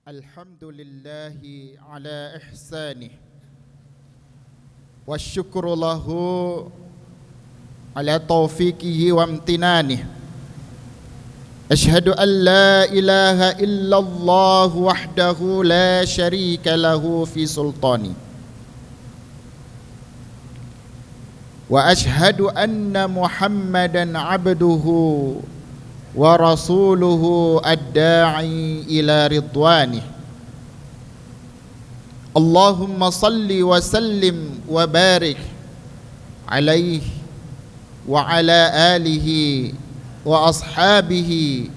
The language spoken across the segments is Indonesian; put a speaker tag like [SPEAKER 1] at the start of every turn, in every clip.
[SPEAKER 1] Alhamdulillahi ala ihsanih wasyukru lahu ala taufiqihi wa amtinanih. Ashhadu an la ilaha illallah wahdahu la syarika lahu fi sultani wa ashhadu anna Muhammadan abduhu wa rasuluhu ad-da'i ila ridwanih. Allahumma salli wa sallim wa barik alaihi wa ala alihi wa ashabihi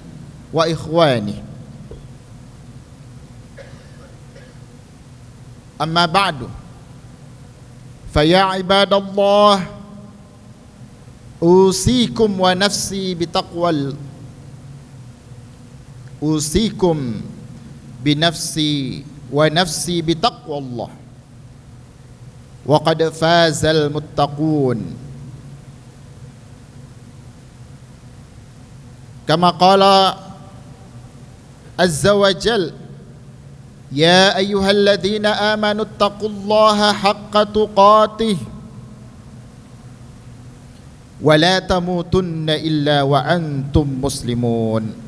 [SPEAKER 1] wa ikhwanih. Amma ba'du, faya ibadallah, usikum wa nafsi bitaqwal usikum binafsi wa nafsi bitaqwallah wa qad fazal muttaqun. Kama qala azza wa jal, ya ayyuhalladzina amanu taqullaha haqqa tuqatih wa la tamutunna illa wa antum muslimun.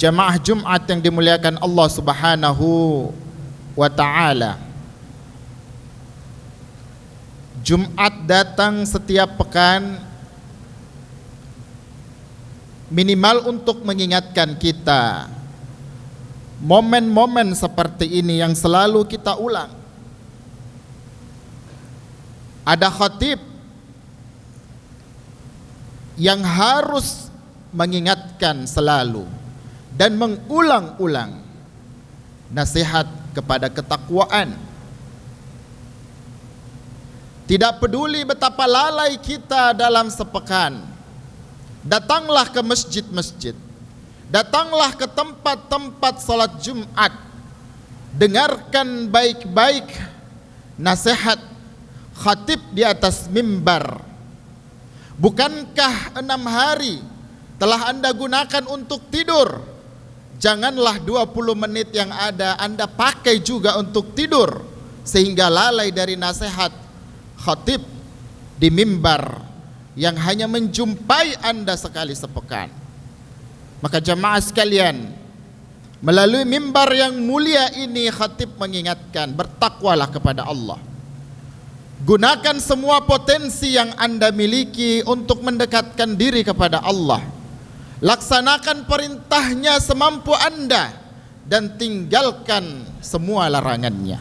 [SPEAKER 1] Jamaah Jumat yang dimuliakan Allah Subhanahu wa ta'ala, Jumat datang setiap pekan minimal untuk mengingatkan kita momen-momen seperti ini yang selalu kita ulang. Ada khatib yang harus mengingatkan selalu dan mengulang-ulang nasihat kepada ketakwaan. Tidak peduli betapa lalai kita dalam sepekan, datanglah ke masjid-masjid, datanglah ke tempat-tempat salat Jumat, dengarkan baik-baik nasihat khatib di atas mimbar. Bukankah 6 hari telah Anda gunakan untuk tidur? Janganlah 20 menit yang ada Anda pakai juga untuk tidur, sehingga lalai dari nasihat khatib di mimbar yang hanya menjumpai Anda sekali sepekan. Maka jamaah sekalian, melalui mimbar yang mulia ini khatib mengingatkan, bertakwalah kepada Allah. Gunakan semua potensi yang Anda miliki untuk mendekatkan diri kepada Allah. Laksanakan perintahnya semampu Anda dan tinggalkan semua larangannya.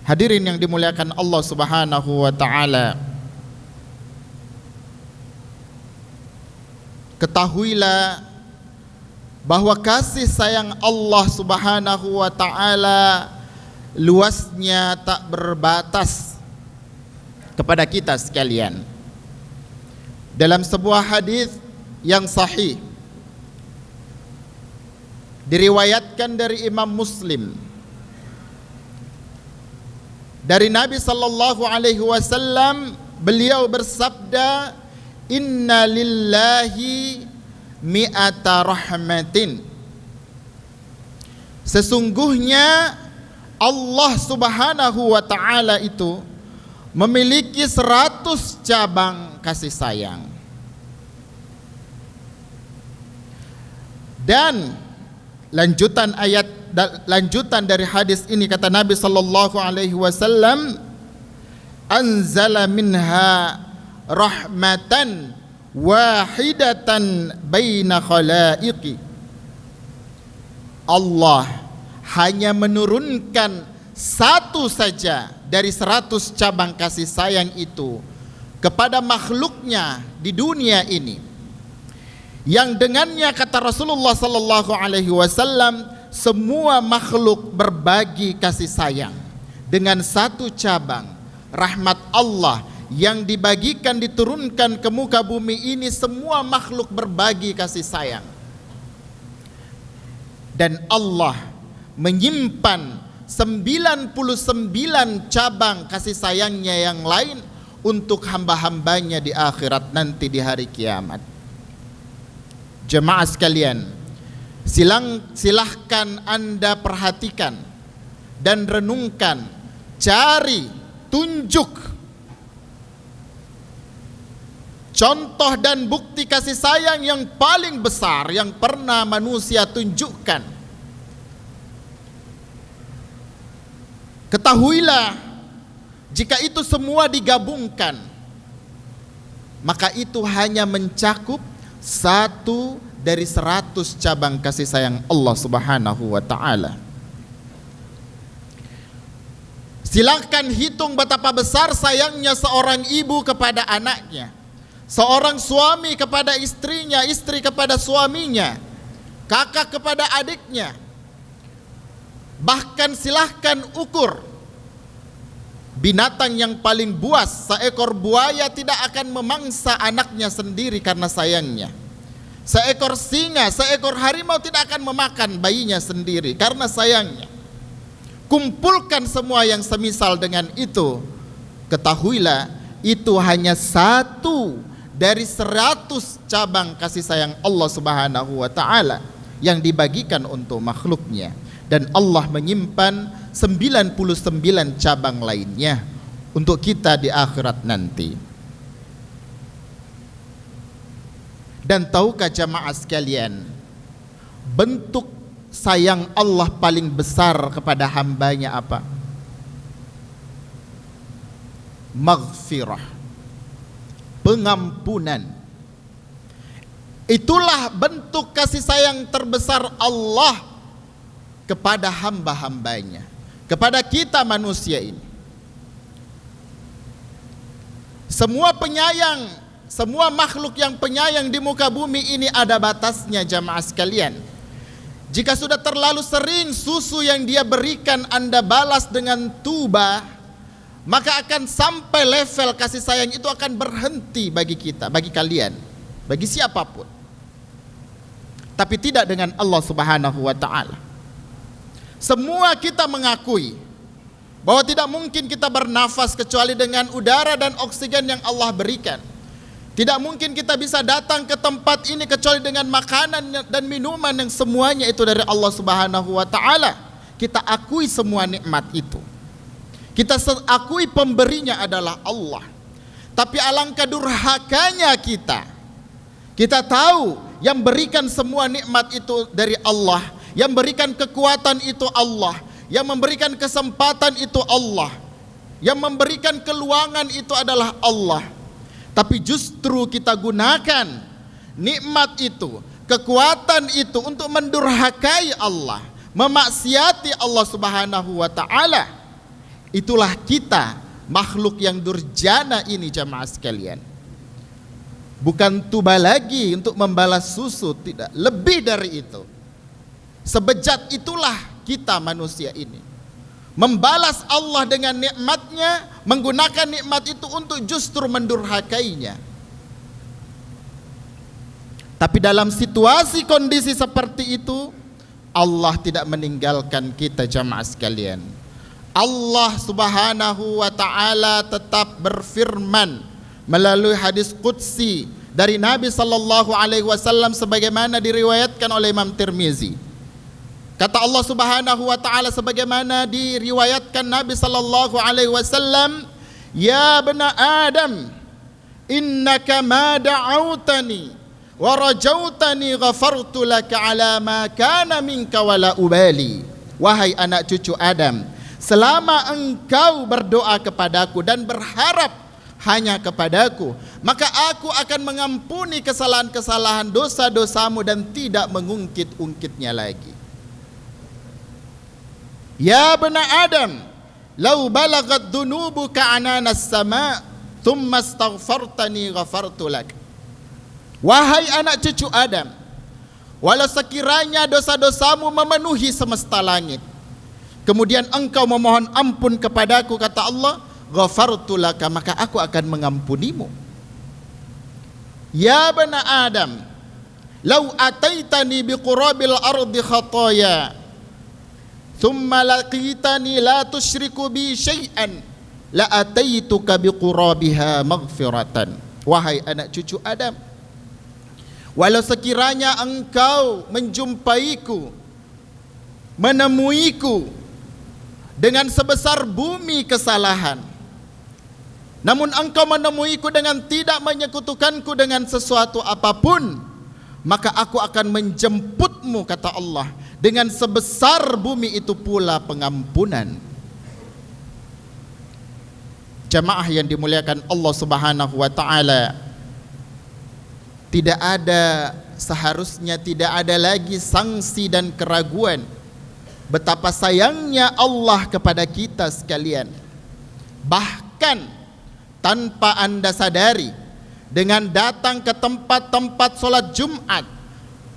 [SPEAKER 1] Hadirin yang dimuliakan Allah Subhanahu wa ta'ala, ketahuilah bahwa kasih sayang Allah Subhanahu wa ta'ala luasnya tak berbatas kepada kita sekalian. Dalam sebuah hadis yang sahih diriwayatkan dari Imam Muslim dari Nabi sallallahu alaihi wasallam, beliau bersabda, inna lillahi mi'ata rahmatin, sesungguhnya Allah Subhanahu wa ta'ala itu memiliki 100 cabang kasih sayang. Dan lanjutan dari hadis ini, kata Nabi sallallahu alaihi wasallam, anzala minha rahmatan wahidatan baina khalaiqi, Allah hanya menurunkan satu saja dari 100 cabang kasih sayang itu kepada makhluknya di dunia ini, yang dengannya, kata Rasulullah sallallahu alaihi wasallam, semua makhluk berbagi kasih sayang dengan satu cabang rahmat Allah yang dibagikan, diturunkan ke muka bumi ini. Semua makhluk berbagi kasih sayang, dan Allah menyimpan 99 cabang kasih sayangnya yang lain untuk hamba-hambanya di akhirat nanti, di hari kiamat. Jemaah sekalian, Silahkan Anda perhatikan dan renungkan, cari, tunjuk contoh dan bukti kasih sayang yang paling besar yang pernah manusia tunjukkan. Ketahuilah, jika itu semua digabungkan, maka itu hanya mencakup 1 dari 100 cabang kasih sayang Allah Subhanahu wa ta'ala. Silakan hitung betapa besar sayangnya seorang ibu kepada anaknya, seorang suami kepada istrinya, istri kepada suaminya, kakak kepada adiknya. Bahkan silahkan ukur binatang yang paling buas, seekor buaya tidak akan memangsa anaknya sendiri karena sayangnya. Seekor singa, seekor harimau tidak akan memakan bayinya sendiri karena sayangnya. Kumpulkan semua yang semisal dengan itu, ketahuilah itu hanya 1 dari 100 cabang kasih sayang Allah Subhanahu wa ta'ala yang dibagikan untuk makhluknya. Dan Allah menyimpan 99 cabang lainnya untuk kita di akhirat nanti. Dan tahukah jamaah sekalian, bentuk sayang Allah paling besar kepada hambanya apa? Maghfirah, pengampunan. Itulah bentuk kasih sayang terbesar Allah kepada hamba-hambanya, kepada kita manusia ini. Semua penyayang, semua makhluk yang penyayang di muka bumi ini ada batasnya jamaah sekalian. Jika sudah terlalu sering susu yang dia berikan Anda balas dengan tuba, maka akan sampai level kasih sayang itu akan berhenti bagi kita, bagi kalian, bagi siapapun. Tapi tidak dengan Allah Subhanahu wa ta'ala. Semua kita mengakui bahwa tidak mungkin kita bernafas kecuali dengan udara dan oksigen yang Allah berikan. Tidak mungkin kita bisa datang ke tempat ini kecuali dengan makanan dan minuman yang semuanya itu dari Allah Subhanahu wa ta'ala. Kita akui semua nikmat itu. Kita akui pemberinya adalah Allah. Tapi alangkah durhakanya kita. Kita tahu yang berikan semua nikmat itu dari Allah, yang berikan kekuatan itu Allah, yang memberikan kesempatan itu Allah, yang memberikan keluangan itu adalah Allah. Tapi justru kita gunakan nikmat itu, kekuatan itu untuk mendurhakai Allah, memaksiati Allah Subhanahu wa ta'ala. Itulah kita, makhluk yang durjana ini jamaah sekalian. Bukan tuba lagi untuk membalas susu, tidak, lebih dari itu. Sebejat itulah kita manusia ini, membalas Allah dengan nikmatnya, menggunakan nikmat itu untuk justru mendurhakainya. Tapi dalam situasi kondisi seperti itu, Allah tidak meninggalkan kita jamaah sekalian. Allah Subhanahu wa ta'ala tetap berfirman melalui hadis qudsi dari Nabi sallallahu alaihi wasallam sebagaimana diriwayatkan oleh Imam Tirmizi. Kata Allah Subhanahu wa ta'ala sebagaimana diriwayatkan Nabi sallallahu alaihi wasallam, "Ya bani Adam, innaka ma da'autani wa rajautani ghafartu laka ala ma kana minka wala ubali." Wahai anak cucu Adam, selama engkau berdoa kepadaku dan berharap hanya kepadaku, maka aku akan mengampuni kesalahan-kesalahan dosa-dosamu dan tidak mengungkit-ungkitnya lagi. Ya bani Adam, lau balagat dunubuka ananas sama, thumma astaghfartani ghafartu lak. Wahai anak cucu Adam, walau sekiranya dosa-dosamu memenuhi semesta langit, kemudian engkau memohon ampun kepadaku, kata Allah, ghafartu laka, maka aku akan mengampunimu. Ya bani Adam, lau ataitani biqurabil ardi khataya, thumma laqitani la tusyriku bi syai'an, la ataituka biqurabiha maghfiratan. Wahai anak cucu Adam, Walau sekiranya engkau menjumpaiku, menemuiku dengan sebesar bumi kesalahan, namun engkau menemuiku dengan tidak menyekutukanku dengan sesuatu apapun, maka aku akan menjemputmu, kata Allah, dengan sebesar bumi itu pula pengampunan. Jamaah yang dimuliakan Allah Subhanahu wa taala, seharusnya tidak ada lagi sanksi dan keraguan betapa sayangnya Allah kepada kita sekalian. Bahkan tanpa Anda sadari, dengan datang ke tempat-tempat sholat Jumat,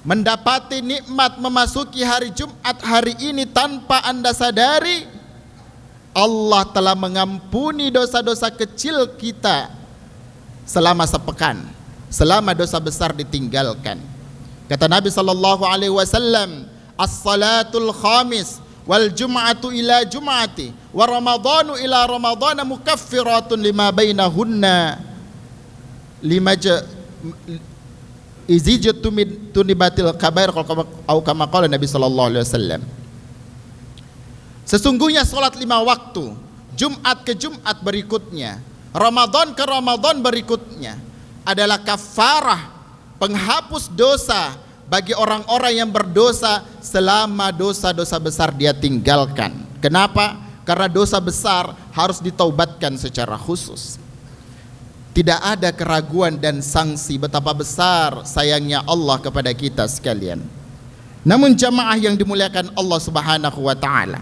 [SPEAKER 1] mendapati nikmat memasuki hari Jumat hari ini, tanpa Anda sadari, Allah telah mengampuni dosa-dosa kecil kita selama sepekan, selama dosa besar ditinggalkan. Kata Nabi sallallahu alaihi wasallam, as-salatul khamis wal jum'atu ila jum'ati wa ramadhanu ila ramadhana mukaffiratun lima bainahunna izijatu min tunibatil kabair, atau kama qala Nabi sallallahu alaihi wasallam. Sesungguhnya salat 5 waktu, Jumat ke Jumat berikutnya, Ramadan ke Ramadan berikutnya, adalah kafarah, penghapus dosa bagi orang-orang yang berdosa selama dosa-dosa besar dia tinggalkan. Kenapa? Karena dosa besar harus ditaubatkan secara khusus. Tidak ada keraguan dan sanksi betapa besar sayangnya Allah kepada kita sekalian. Namun jamaah yang dimuliakan Allah Subhanahu wa taala,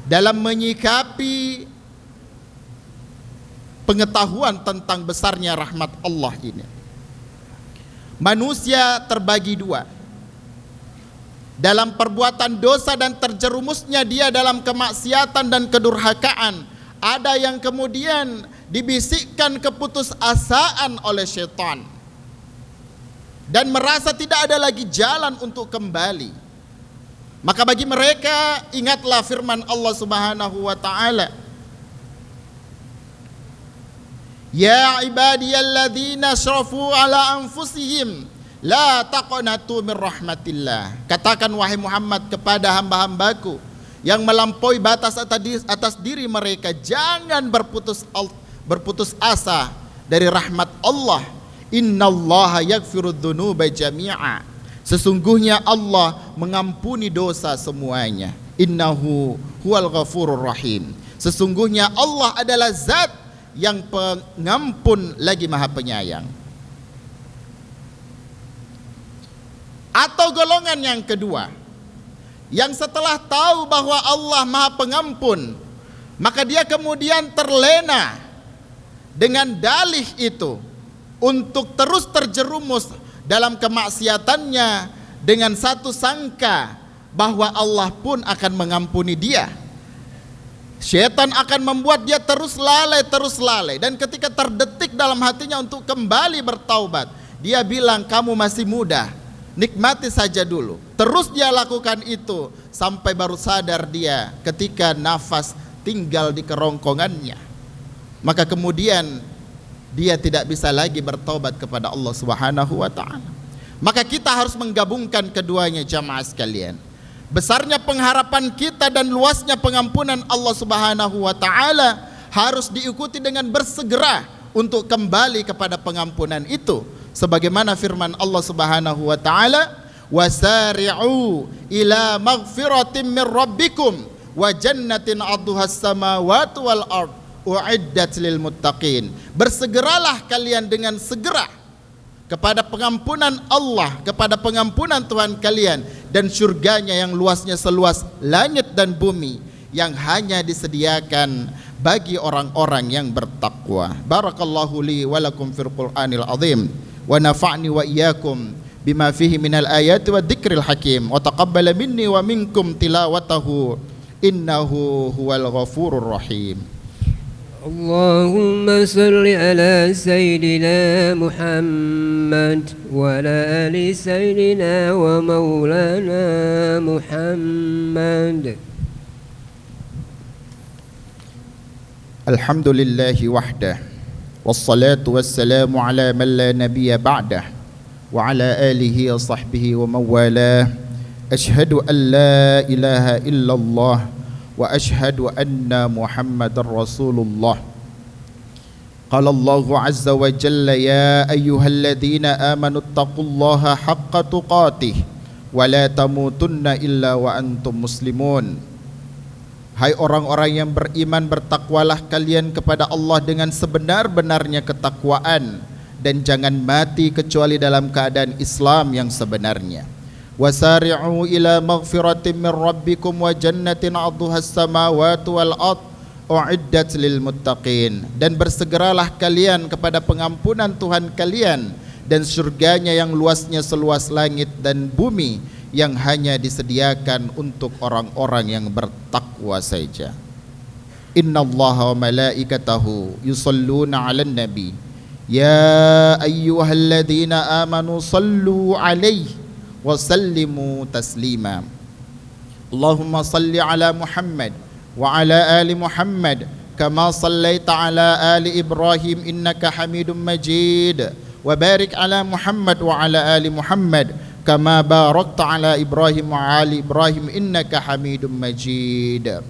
[SPEAKER 1] dalam menyikapi pengetahuan tentang besarnya rahmat Allah ini, manusia terbagi dua. Dalam perbuatan dosa dan terjerumusnya dia dalam kemaksiatan dan kedurhakaan, ada yang kemudian dibisikkan keputusasaan oleh syaitan dan merasa tidak ada lagi jalan untuk kembali. Maka bagi mereka, ingatlah firman Allah Subhanahu wa taala, ya ibadiyalladzina asrafu ala anfusihim la taqnatu min rahmatillah. Katakan wahai Muhammad kepada hamba-hambaku yang melampaui batas atas diri mereka, jangan berputus asa dari rahmat Allah. Innallaha yaghfirudz dzunuba jami'a. Sesungguhnya Allah mengampuni dosa semuanya. Innahu huwal ghafurur rahim. Sesungguhnya Allah adalah zat yang pengampun lagi maha penyayang. Atau golongan yang kedua, yang setelah tahu bahwa Allah maha pengampun, maka dia kemudian terlena dengan dalih itu untuk terus terjerumus dalam kemaksiatannya dengan satu sangka bahwa Allah pun akan mengampuni dia. Syaitan akan membuat dia terus lalai, dan ketika terdetik dalam hatinya untuk kembali bertaubat, dia bilang, kamu masih muda, nikmati saja dulu. Terus dia lakukan itu sampai baru sadar dia ketika nafas tinggal di kerongkongannya. Maka kemudian dia tidak bisa lagi bertaubat kepada Allah Subhanahu wa taala. Maka kita harus menggabungkan keduanya jamaah sekalian. Besarnya pengharapan kita dan luasnya pengampunan Allah Subhanahu wa taala harus diikuti dengan bersegera untuk kembali kepada pengampunan itu. Sebagaimana firman Allah Subhanahu wa taala, wasari'u ila maghfiratin min rabbikum wa jannatin 'arduhas samawati wal ardh u'iddat lil muttaqin. Bersegeralah kalian dengan segera kepada pengampunan Allah, kepada pengampunan Tuhan kalian, dan surganya yang luasnya seluas langit dan bumi, yang hanya disediakan bagi orang-orang yang bertakwa. Barakallahu li wa lakum fil Qur'anil azim wa nafa'ni wa iyyakum bima fihi minal ayati wa dzikril hakim wa taqabbala minni wa minkum tilawatahu innahu huwal ghafurur rahim.
[SPEAKER 2] اللهم صل على سيدنا محمد وعلى آل سيدنا ومولانا محمد.
[SPEAKER 1] الحمد لله وحده والصلاة والسلام على من لا نبي بعده وعلى آله وصحبه ومن والاه أشهد أن لا إله إلا الله وأشهد أن محمد رسول الله قال الله عز وجل يا أيها الذين آمنوا اتقوا الله حق تقاته ولا تموتن إلا وأنتم مسلمون. Hai orang-orang yang beriman, bertakwalah kalian kepada Allah dengan sebenar-benarnya ketakwaan, dan jangan mati kecuali dalam keadaan Islam yang sebenarnya. Wasari'u ila maghfiratin min rabbikum wa jannatin 'arduhas samawati wal ard u'iddat lil muttaqin. Dan bersegeralah kalian kepada pengampunan Tuhan kalian dan surganya yang luasnya seluas langit dan bumi, yang hanya disediakan untuk orang-orang yang bertakwa saja. Innallaha wa malaikatahu yusalluna 'alan nabi ya ayyuhalladzina amanu sallu 'alaihi wa sallimu taslima. Allahumma salli 'ala Muhammad wa 'ala ali Muhammad kama sallaita 'ala ali Ibrahim innaka Hamidum Majid wa barik 'ala Muhammad wa 'ala ali Muhammad kama barakta ala Ibrahim wa ali Ibrahim innaka Hamidum Majid.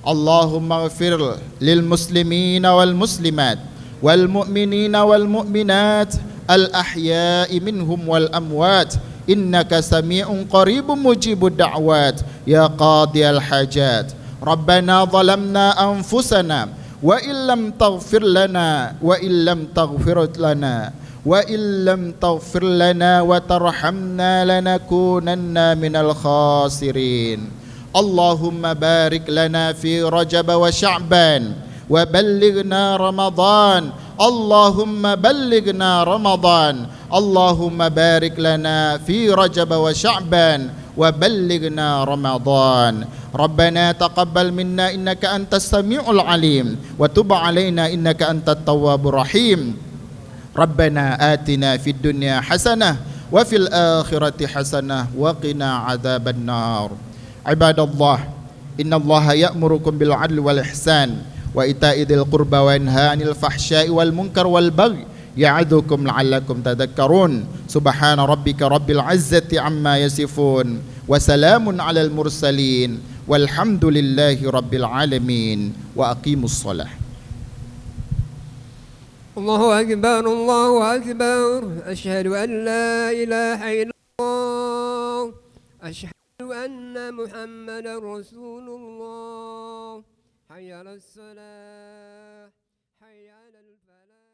[SPEAKER 1] Allahumma ighfir lil muslimina wal muslimat wal mu'minina wal mu'minat al ahya'i minhum wal amwat innaka sami'un qaribun mujibud da'wat ya qadiyal hajat. Rabbana zalamna anfusana wa illam taghfir lana wa illam taghfir lana wa illam taghfir lana wa tarhamna lanakunanna minal khasirin. Allahumma barik lana fi Rajab wa Sya'ban wa ballighna Ramadan. Allahumma ballighna Ramadan. Allahumma barik lana fi Rajab wa Sya'ban wa ballighna Ramadan. Rabbana taqabbal minna innaka antas samiul alim wa tub alaina innaka antat tawwabur rahim. Rabbana atina fid dunya hasanah wa fil akhirati hasanah wa qina adzaban nar. Ibadallah, innallaha ya'murukum bil 'adli wal ihsan wa ita'i dzil qurba wa yanha 'anil fahsya'i wal munkar wal baghi ya'idzukum la'allakum tadhakkarun. Subhana rabbika rabbil 'izzati 'amma yasifun wa salamun 'alal mursalin walhamdulillahi rabbil alamin wa aqimus shalah.
[SPEAKER 2] الله أكبر الله أكبر أشهد أن لا إله إلا الله أشهد أن محمدا رسول الله حي على الصلاة حي على الفلاح.